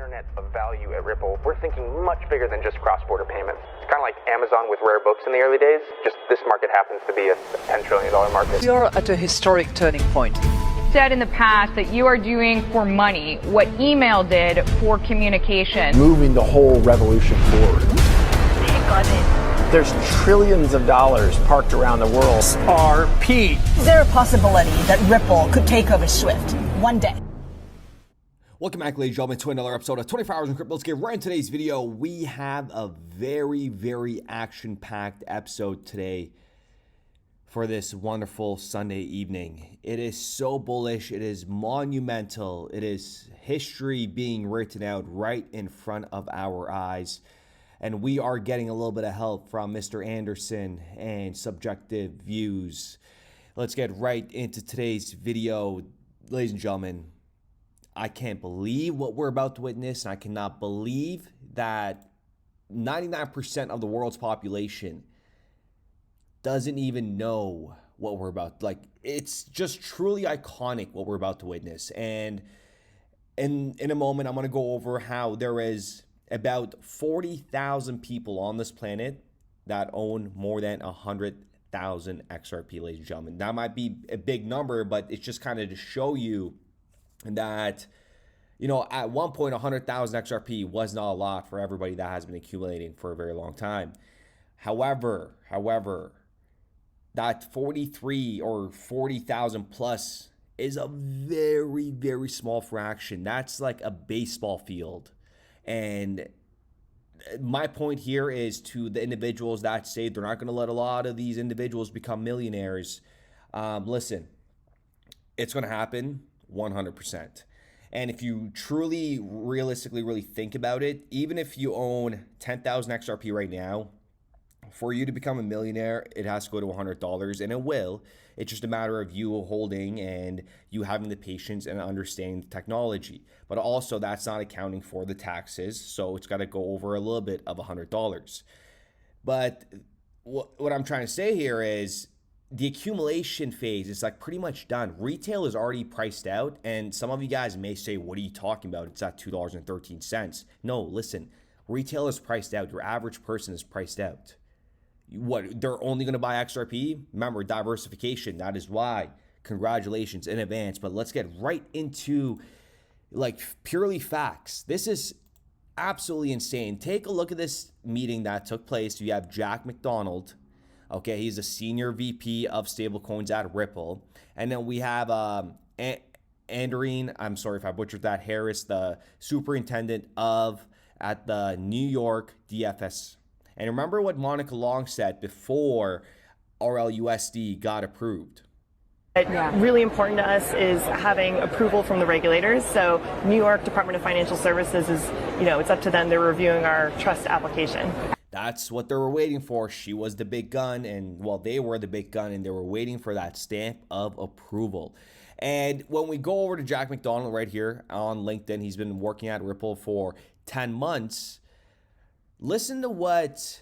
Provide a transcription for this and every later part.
internet of value at Ripple, we're thinking much bigger than just cross-border payments. It's kind of like Amazon with rare books in the early days, just this market happens to be a $10 trillion market. We are at a historic turning point. Said in the past that you are doing for money what email did for communication. Moving the whole revolution forward. Take on it. There's trillions of dollars parked around the world. XRP. Is there a possibility that Ripple could take over Swift one day? Welcome back, ladies and gentlemen, to another episode of 24 Hours in Crypto. Let's get right into today's video. We have a very action-packed episode today for this wonderful Sunday evening. It is so bullish. It is monumental. It is history being written out right in front of our eyes. And we are getting a little bit of help from Mr. Anderson and Subjective Views. Let's get right into today's video. Ladies and gentlemen, I can't believe what we're about to witness, and I cannot believe that 99% of the world's population doesn't even know what we're about. Like, it's just truly iconic what we're about to witness. And in a moment, I'm going to go over how there is about 40,000 people on this planet that own more than 100,000 XRP, ladies and gentlemen. That might be a big number, but it's just kind of to show you that, you know, at one point, 100,000 XRP was not a lot for everybody that has been accumulating for a very long time. However, that 43 or 40,000 plus is a very small fraction. That's like a baseball field. And my point here is to the individuals that say they're not going to let a lot of these individuals become millionaires. Listen, it's going to happen 100%. And if you truly, realistically, really think about it, even if you own 10,000 XRP right now, for you to become a millionaire, it has to go to $100, and it will. It's just a matter of you holding and you having the patience and understanding the technology. But also, that's not accounting for the taxes, so it's got to go over a little bit of $100. But what I'm trying to say here is the accumulation phase is like pretty much done. Retail is already priced out, and some of you guys may say, what are you talking about? It's at $2.13. No, listen, retail is priced out. Your average person is priced out. What, they're only going to buy XRP? Remember, diversification. That is why. Congratulations in advance. But let's get right into like purely facts. This is absolutely insane. Take a look at this meeting that took place. You have Jack McDonald. Okay, he's a senior VP of stablecoins at Ripple. And then we have Andreen, I'm sorry if I butchered that, Harris, the superintendent at the New York DFS. And remember what Monica Long said before RLUSD got approved. Really important to us is having approval from the regulators. So New York Department of Financial Services is, it's up to them. They're reviewing our trust application. That's what they were waiting for. She was the big gun, and well, they were the big gun, and they were waiting for that stamp of approval. And when we go over to Jack McDonald right here on LinkedIn, he's been working at Ripple for 10 months. Listen to what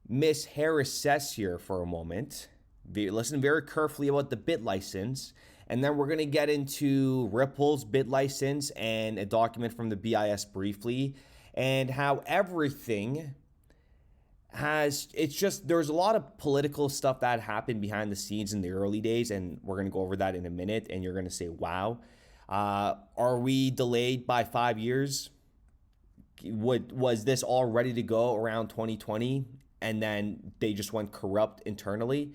Miss Harris says here for a moment. Listen very carefully about the bit license, and then we're going to get into Ripple's bit license and a document from the BIS briefly, and how everything there's a lot of political stuff that happened behind the scenes in the early days, and we're going to go over that in a minute, and you're going to say, wow, are we delayed by 5 years? Was this all ready to go around 2020, and then they just went corrupt internally?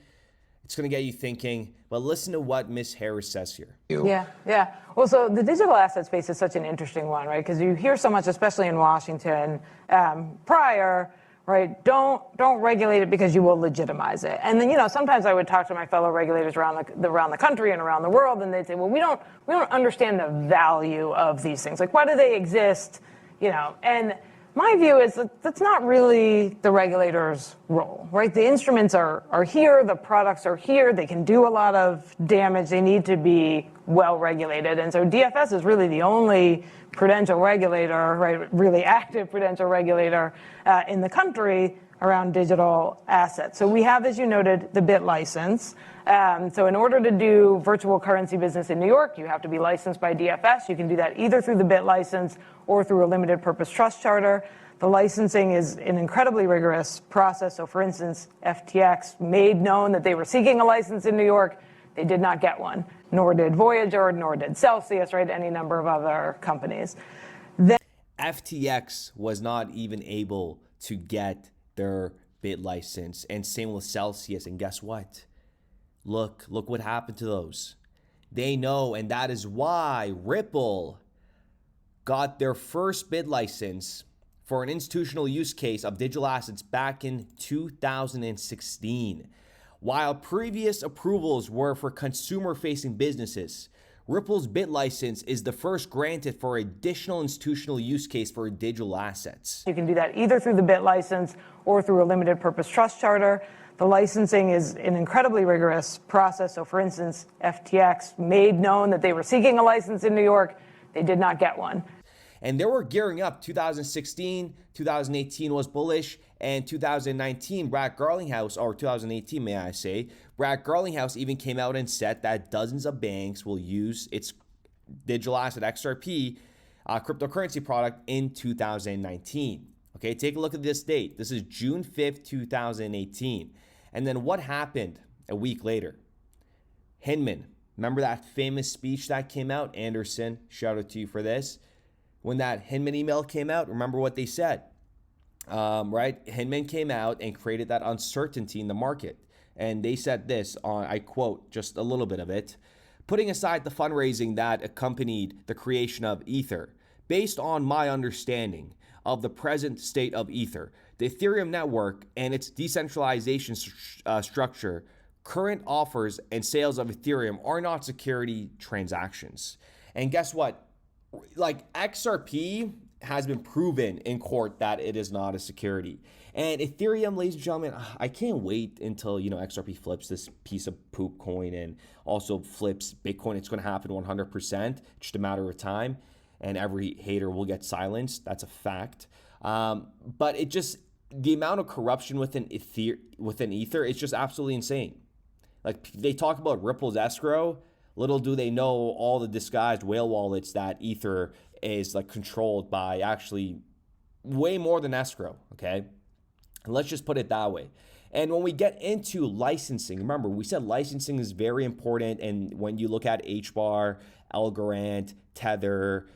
It's going to get you thinking, but listen to what Ms. Harris says here. Yeah. Well, so the digital asset space is such an interesting one, right? Because you hear so much, especially in Washington, prior, right? Don't regulate it because you will legitimize it. And then, sometimes I would talk to my fellow regulators around the country and around the world, and they'd say, well, we don't understand the value of these things. Like, why do they exist? And my view is that that's not really the regulator's role, right? The instruments are here, the products are here, they can do a lot of damage, they need to be well regulated. And so DFS is really the only prudential regulator, right, really active prudential regulator in the country around digital assets. So we have, as you noted, the BIT license. So in order to do virtual currency business in New York, you have to be licensed by DFS. You can do that either through the BIT license or through a limited purpose trust charter. The licensing is an incredibly rigorous process. So for instance, FTX made known that they were seeking a license in New York. They did not get one, nor did Voyager, nor did Celsius, right? Any number of other companies. FTX was not even able to get their BIT license, and same with Celsius. And guess what? Look what happened to those. They know, and that is why Ripple got their first BIT license for an institutional use case of digital assets back in 2016. While previous approvals were for consumer-facing businesses, Ripple's BIT license is the first granted for additional institutional use case for digital assets. You can do that either through the BIT license or through a limited purpose trust charter. The licensing is an incredibly rigorous process. So for instance, FTX made known that they were seeking a license in New York. They did not get one. And they were gearing up. 2016, 2018 was bullish, and 2019, Brad Garlinghouse, or 2018, may I say, Brad Garlinghouse even came out and said that dozens of banks will use its digital asset XRP cryptocurrency product in 2019. Okay, take a look at this date. This is June 5th, 2018. And then what happened a week later? Hinman, remember that famous speech that came out? Anderson, shout out to you for this. When that Hinman email came out, remember what they said, right? Hinman came out and created that uncertainty in the market. And they said this, I quote just a little bit of it, putting aside the fundraising that accompanied the creation of Ether, based on my understanding of the present state of Ether, the Ethereum network and its decentralization structure, current offers and sales of Ethereum are not security transactions. And guess what? Like XRP has been proven in court that it is not a security. And Ethereum, ladies and gentlemen, I can't wait until, XRP flips this piece of poop coin and also flips Bitcoin. It's going to happen 100%, just a matter of time. And every hater will get silenced. That's a fact. But the amount of corruption within Ether is just absolutely insane. Like, they talk about Ripple's escrow. Little do they know all the disguised whale wallets that Ether is controlled by, actually way more than escrow, okay? Let's just put it that way. And when we get into licensing, remember, we said licensing is very important. And when you look at HBAR, Algorand, Tether,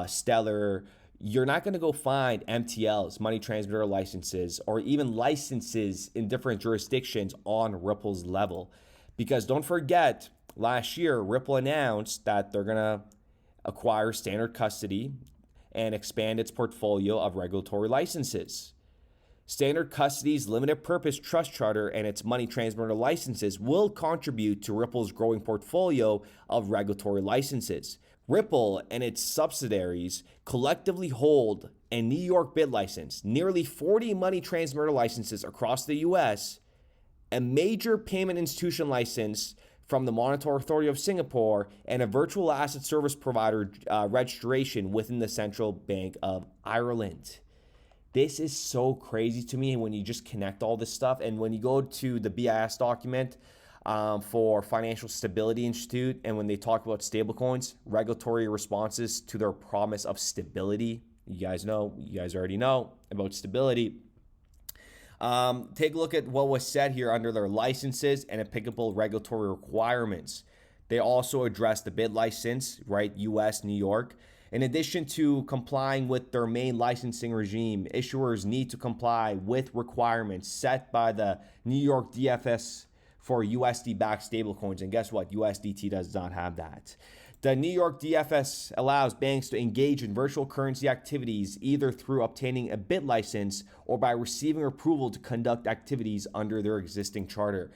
Stellar, you're not going to go find MTLs, money transmitter licenses, or even licenses in different jurisdictions on Ripple's level. Because don't forget, last year, Ripple announced that they're going to acquire standard custody and expand its portfolio of regulatory licenses. Standard Custody's limited purpose trust charter and its money transmitter licenses will contribute to Ripple's growing portfolio of regulatory licenses. Ripple and its subsidiaries collectively hold a New York BIT license, nearly 40 money transmitter licenses across the US, a major payment institution license from the Monetary Authority of Singapore, and a virtual asset service provider registration within the Central Bank of Ireland. This is so crazy to me when you just connect all this stuff. And when you go to the BIS document for Financial Stability Institute, and when they talk about stablecoins, regulatory responses to their promise of stability, you guys already know about stability. Take a look at what was said here under their licenses and applicable regulatory requirements. They also address the BIT license, right? US, New York. In addition to complying with their main licensing regime, issuers need to comply with requirements set by the New York DFS for USD-backed stablecoins. And guess what? USDT does not have that. The New York DFS allows banks to engage in virtual currency activities either through obtaining a BIT license or by receiving approval to conduct activities under their existing charter.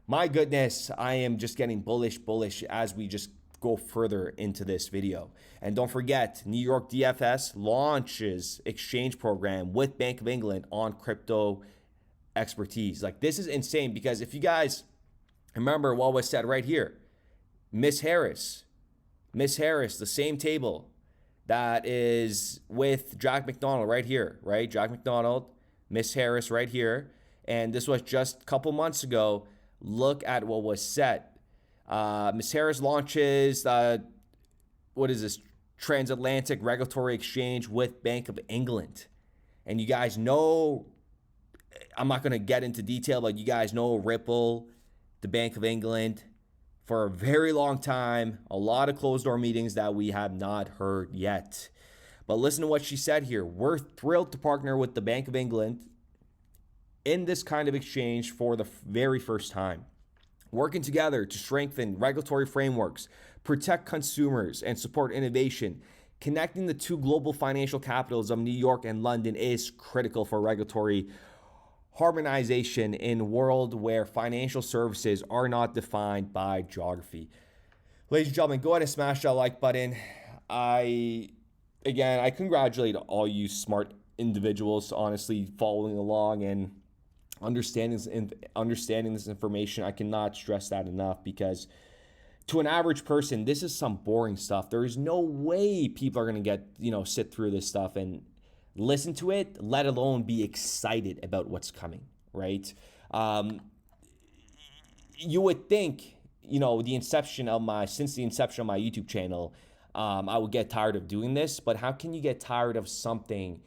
My goodness, I am just getting bullish as we just go further into this video. And don't forget, New York DFS launches exchange program with Bank of England on crypto expertise. Like, this is insane, because if you guys remember what was said right here, Miss Harris, the same table that is with Jack McDonald right here, right? Jack McDonald, Miss Harris right here. And this was just a couple months ago. Look at what was said. Miss Harris launches, what is this? Transatlantic regulatory exchange with Bank of England. And you guys know, I'm not going to get into detail, but you guys know Ripple, the Bank of England, for a very long time, a lot of closed door meetings that we have not heard yet. But listen to what she said here. We're thrilled to partner with the Bank of England in this kind of exchange for the very first time. Working together to strengthen regulatory frameworks, protect consumers, and support innovation. Connecting the two global financial capitals of New York and London is critical for regulatory harmonization in a world where financial services are not defined by geography. Ladies and gentlemen, go ahead and smash that like button. I congratulate all you smart individuals, honestly, following along and understanding this information. I cannot stress that enough, because to an average person, this is some boring stuff. There is no way people are going to sit through this stuff and listen to it, let alone be excited about what's coming, right? You would think, since the inception of my YouTube channel, I would get tired of doing this, but how can you get tired of something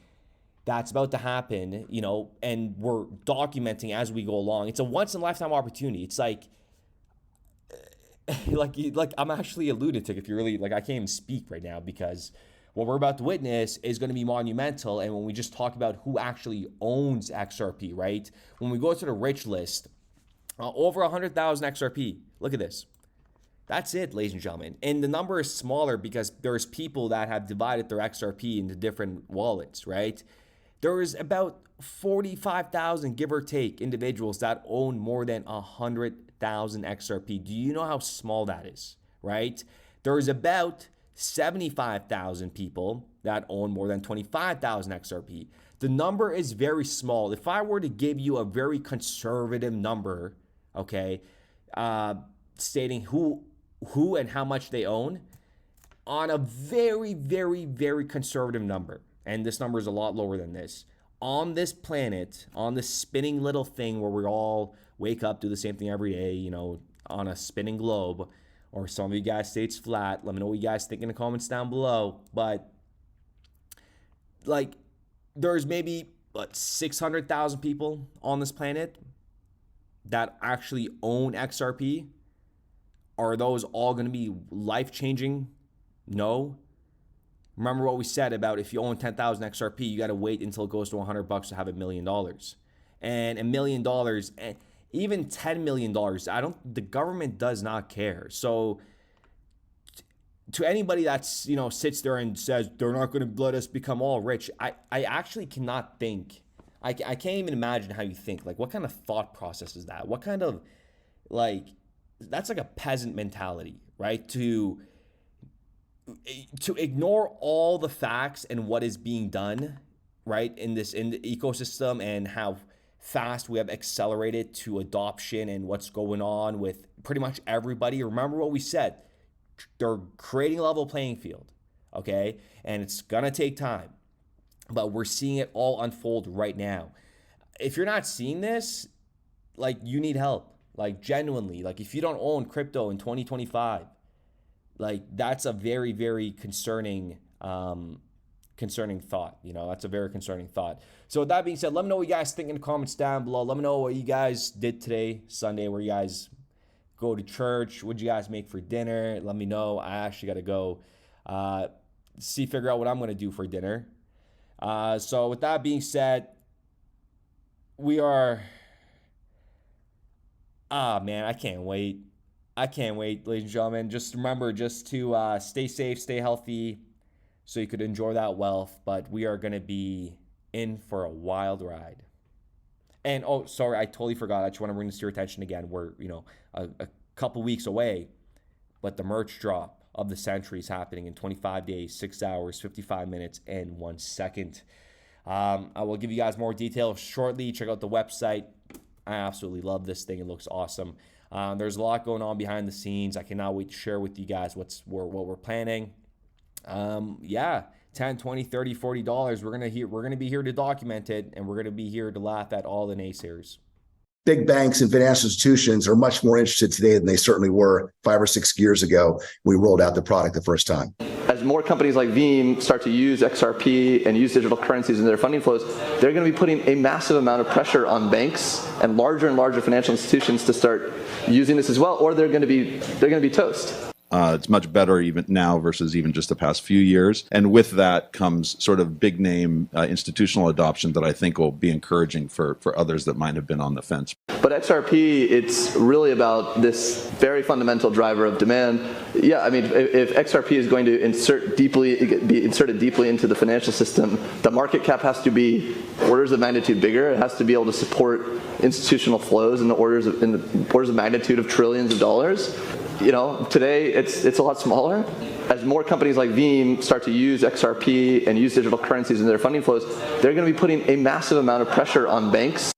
that's about to happen, and we're documenting as we go along? It's a once in a lifetime opportunity. It's like I'm actually a lunatic if you really, I can't even speak right now, because what we're about to witness is going to be monumental. And when we just talk about who actually owns XRP, right? When we go to the rich list, over 100,000 XRP. Look at this. That's it, ladies and gentlemen. And the number is smaller because there's people that have divided their XRP into different wallets, right? There is about 45,000, give or take, individuals that own more than 100,000 XRP. Do you know how small that is, right? There is about 75,000 people that own more than 25,000 XRP. The number is very small. If I were to give you a very conservative number, okay, stating who and how much they own, on a very, very, very conservative number, and this number is a lot lower than this, on this planet, on this spinning little thing where we all wake up, do the same thing every day, on a spinning globe, or some of you guys say it's flat. Let me know what you guys think in the comments down below. But there's maybe 600,000 people on this planet that actually own XRP. Are those all going to be life-changing? No. Remember what we said about if you own 10,000 XRP, you got to wait until it goes to $100 to have $1 million. And $1 million, even $10 million, the government does not care. So to anybody that's, sits there and says they're not going to let us become all rich, I actually cannot think. I can't even imagine how you think. What kind of thought process is that? What kind of, that's like a peasant mentality, right? To ignore all the facts and what is being done, right, in the ecosystem, and how fast we have accelerated to adoption and what's going on with pretty much everybody. Remember what we said. They're creating a level playing field, okay? And it's gonna take time, but we're seeing it all unfold right now. If you're not seeing this, you need help. Genuinely, if you don't own crypto in 2025, that's a very, very concerning thought. That's a very concerning thought. So with that being said, let me know what you guys think in the comments down below. Let me know what you guys did today, Sunday, where you guys go to church. What'd you guys make for dinner? Let me know. I actually got to go figure out what I'm going to do for dinner. So with that being said, we are... man, I can't wait. Ladies and gentlemen. Just remember to stay safe, stay healthy, so you could enjoy that wealth. But we are going to be in for a wild ride. And, oh, sorry, I totally forgot. I just want to bring this to your attention again. We're, a couple weeks away, but the merch drop of the century is happening in 25 days, 6 hours, 55 minutes, and 1 second. I will give you guys more details shortly. Check out the website. I absolutely love this thing. It looks awesome. There's a lot going on behind the scenes. I cannot wait to share with you guys what we're planning. $10, $20, $30, $40, we're gonna be here to document it, and we're gonna be here to laugh at all the naysayers. Big banks and financial institutions are much more interested today than they certainly were 5 or 6 years ago when we rolled out the product the first time. As more companies like Veeam start to use XRP and use digital currencies in their funding flows, they're going to be putting a massive amount of pressure on banks and larger financial institutions to start using this as well, or they're going to be toast. It's much better even now versus even just the past few years. And with that comes sort of big name institutional adoption that I think will be encouraging for others that might have been on the fence. But XRP, it's really about this very fundamental driver of demand. Yeah, I mean, if XRP is going to be inserted deeply into the financial system, the market cap has to be orders of magnitude bigger. It has to be able to support institutional flows in the orders of magnitude of trillions of dollars. You know, today it's a lot smaller. As more companies like Veeam start to use XRP and use digital currencies in their funding flows, they're going to be putting a massive amount of pressure on banks.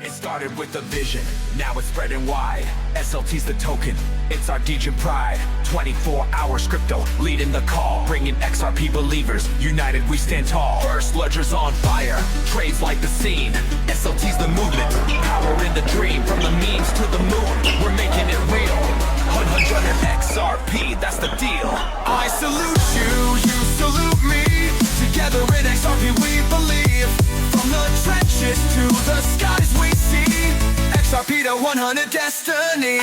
It started with a vision, now it's spreading wide. SLT's the token, it's our Degen pride. 24 hours crypto, leading the call. Bringing XRP believers, united we stand tall. First ledger's on fire, trades like the scene. SLT's the movement, power in the dream. From the memes to the moon, we're making it real. 100 XRP, that's the deal. I salute you, you salute me. Together in XRP we believe. From the trenches to the skies we see. XRP to 100 destiny.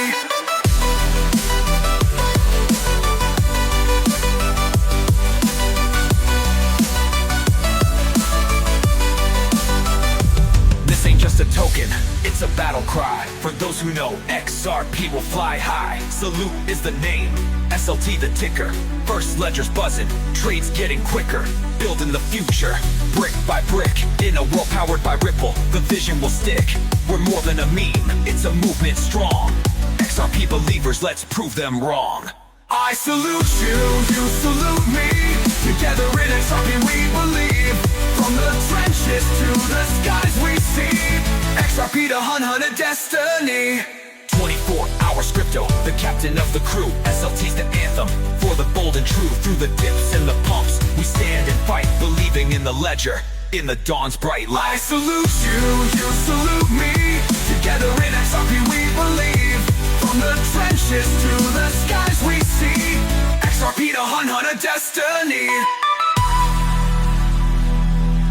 This ain't just a token, it's a battle cry. For those who know, XRP will fly high. Salute is the name, SLT the ticker. First ledger's buzzing, trades getting quicker. Building the future, brick by brick. In a world powered by Ripple, the vision will stick. We're more than a meme, it's a movement strong. XRP believers, let's prove them wrong. I salute you, you salute me. Together in XRP we believe. From the trenches to the skies we see. XRP to 100 destiny. 24 hours crypto, the captain of the crew. SLT's the anthem, for the bold and true. Through the dips and the pumps, we stand and fight. Believing in the ledger, in the dawn's bright light. I salute you, you salute me. Together in XRP we believe. From the trenches to the skies we see. XRP to 100 destiny.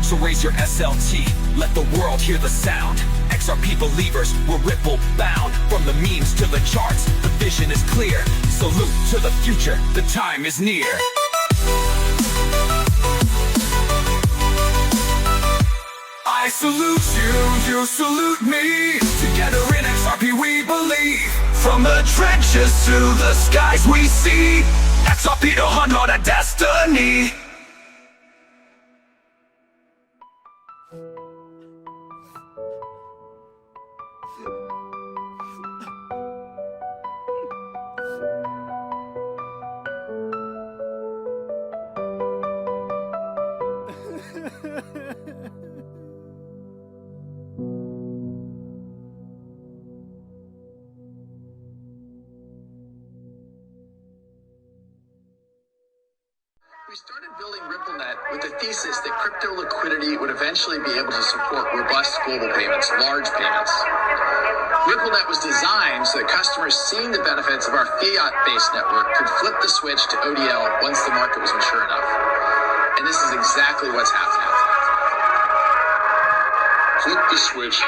So raise your SLT, let the world hear the sound. XRP believers, we're Ripple bound. From the memes to the charts, the vision is clear. Salute to the future, the time is near. I salute you, you salute me. Together in XRP we believe. From the trenches to the skies we see. XRP to 100 destiny. We started building RippleNet with the thesis that crypto liquidity would eventually be able to support robust global payments, large payments. RippleNet was designed so that customers seeing the benefits of our fiat-based network could flip the switch to ODL once the market was mature enough. And this is exactly what's happening. Flip the switch.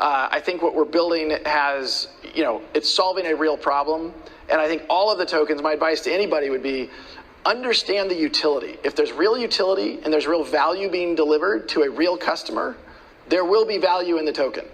I think what we're building has, it's solving a real problem. And I think all of the tokens, my advice to anybody would be, understand the utility. If there's real utility and there's real value being delivered to a real customer, there will be value in the token.